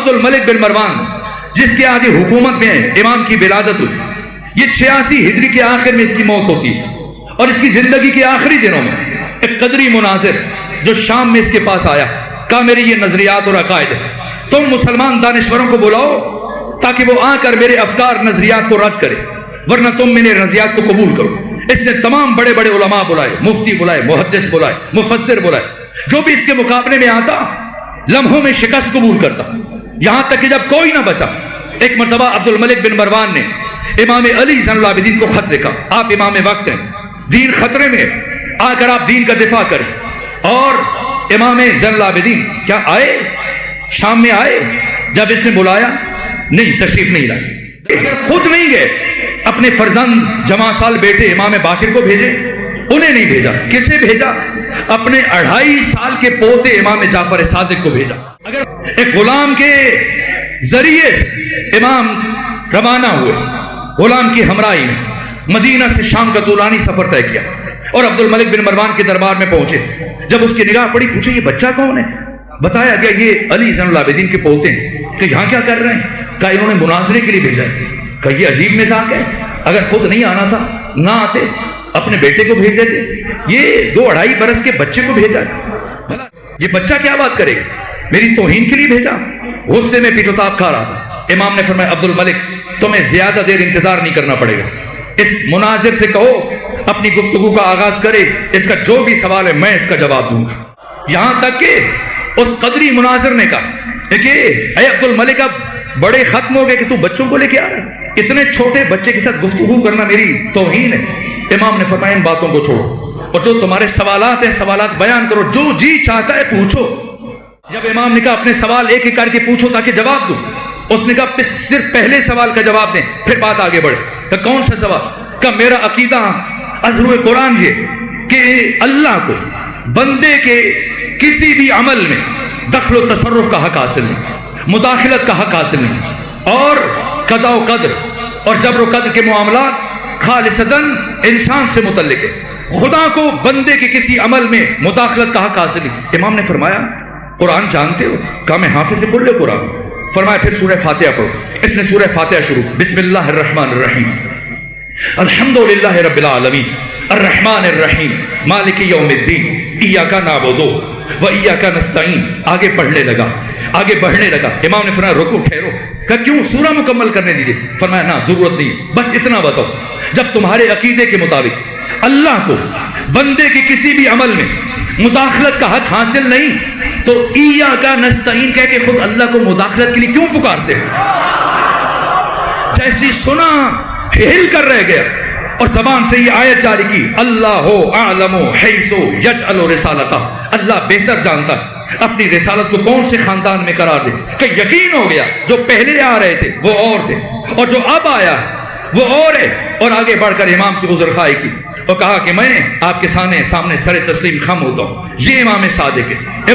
عبد الملک بن مروان جس کے آدھی حکومت میں امام کی ولادت ہوئی، یہ 86 ہجری کے آخر میں اس کی موت ہوتی ہے، اور اس کی زندگی کے آخری دنوں میں ایک قدری مناظر جو شام میں اس کے پاس آیا، کہا میرے یہ نظریات اور عقائد ہے، تم مسلمان دانشوروں کو بلاؤ تاکہ وہ آ کر میرے افکار نظریات کو رد کرے، ورنہ تم میرے نظریات کو قبول کرو۔ اس نے تمام بڑے بڑے علماء بلائے، مفتی بلائے، محدث بلائے، مفسر بلائے، جو بھی اس کے مقابلے میں آتا لمحوں میں شکست قبول کرتا، یہاں تک کہ جب کوئی نہ بچا، ایک مرتبہ عبد الملک بن مروان نے امام علی زین العابدین کو خط لکھا، آپ امام وقت ہیں، دین خطرے میں، آ کر آپ دین کا دفاع کریں۔ اور امام زین العابدین کیا آئے؟ شام میں آئے؟ جب اس نے بلایا نہیں، تشریف نہیں لائے، خود نہیں گئے، اپنے فرزند جمع سال بیٹے امام باقر کو بھیجے، انہیں نہیں بھیجا، کسے بھیجا؟ اپنے 2.5 سال کے پوتے امام جعفر صادق کو بھیجا۔ اگر ایک غلام کے ذریعے سے امام روانہ ہوئے، غلام کی ہمراہی میں مدینہ سے شام کا طولانی سفر طے کیا اور عبد الملک بن مروان کے دربار میں پہنچے۔ جب اس کی نگاہ پڑی، پوچھے یہ بچہ کون ہے؟ بتایا گیا یہ علی زین العابدین کے پوتے ہیں۔ کہ یہاں کیا کر رہے ہیں؟ کہا انہوں نے مناظرے کے لیے بھیجا ہے۔ کہ یہ عجیب مزاج ہے، اگر خود نہیں آنا تھا نہ آتے، اپنے بیٹے کو بھیج دیتے، یہ 2-2.5 برس کے بچے کو بھیجا ہے، بھلا یہ بچہ کیا بات کرے گا؟ میری توہین کے لیے بھیجا؟ غصے میں پیٹ و تاب کھا رہا تھا۔ امام نے فرمایا عبد الملک تمہیں زیادہ دیر انتظار نہیں کرنا پڑے گا، اس مناظر سے کہو اپنی گفتگو کا آغاز کرے، اس کا جو بھی سوال ہے میں اس کا جواب دوں گا۔ یہاں تک کہ اس قدری مناظر نے کہا کہ اے عبد الملک اب بڑے ختم ہو گئے کہ تو بچوں کو لے کے آ رہا ہے، اتنے چھوٹے بچے کے ساتھ گفتگو کرنا میری توہین ہے۔ امام نے فرمایا ان باتوں کو چھوڑو اور جو تمہارے سوالات ہیں سوالات بیان کرو، جو جی چاہتا ہے پوچھو۔ جب امام نے کہا اپنے سوال ایک ایک کر کے پوچھو تاکہ جواب دوں، اس نے کہا صرف پہلے سوال کا جواب دیں پھر بات آگے بڑھے۔ کہ کون سا سوال؟ کہ میرا عقیدہ از روئے قرآن یہ کہ اللہ کو بندے کے کسی بھی عمل میں دخل و تصرف کا حق حاصل نہیں، مداخلت کا حق حاصل نہیں، اور قضاء و قدر اور جبر و قدر کے معاملات خالصتاً انسان سے متعلق ہے، خدا کو بندے کے کسی عمل میں مداخلت کا حق حاصل نہیں۔ امام نے فرمایا قرآن جانتے ہو؟ کہا میں حافظ کل قرآن۔ فرمایا پھر سورہ فاتحہ پڑھو۔ اس نے سورہ فاتحہ شروع، بسم اللہ الرحمن الرحیم الحمدللہ رب العالمین الرحمن الرحیم مالک یوم الدین ایاک نعبد و ایاک نستعین۔ آگے پڑھنے لگا، آگے بڑھنے لگا۔ امام نے فرمایا رکو، ٹھہرو۔ کہ کیوں؟ سورہ مکمل کرنے دیجیے۔ فرمایا نہ، ضرورت نہیں، بس اتنا بتاؤ جب تمہارے عقیدے کے مطابق اللہ کو بندے کے کسی بھی عمل میں مداخلت کا حق حاصل نہیں تو ایاک نستعین کہہ کے خود اللہ کو مداخلت کے لیے کیوں پکارتے ہیں؟ جیسی سنا ہل کر رہ گیا اور زبان سے یہ آیت جاری کی، اللہ اعلم حیث یجعل رسالتہ، اللہ بہتر جانتا اپنی رسالت کو کون سے خاندان میں قرار دے۔ کہ یقین ہو گیا جو پہلے آ رہے تھے وہ اور تھے اور جو اب آیا وہ اور ہے۔ اور آگے بڑھ کر امام سے عذر خواہی کی اور کہا کہ میں آپ کے سامنے سر تسلیم خم ہوتا ہوں، یہ امام صادق ہے۔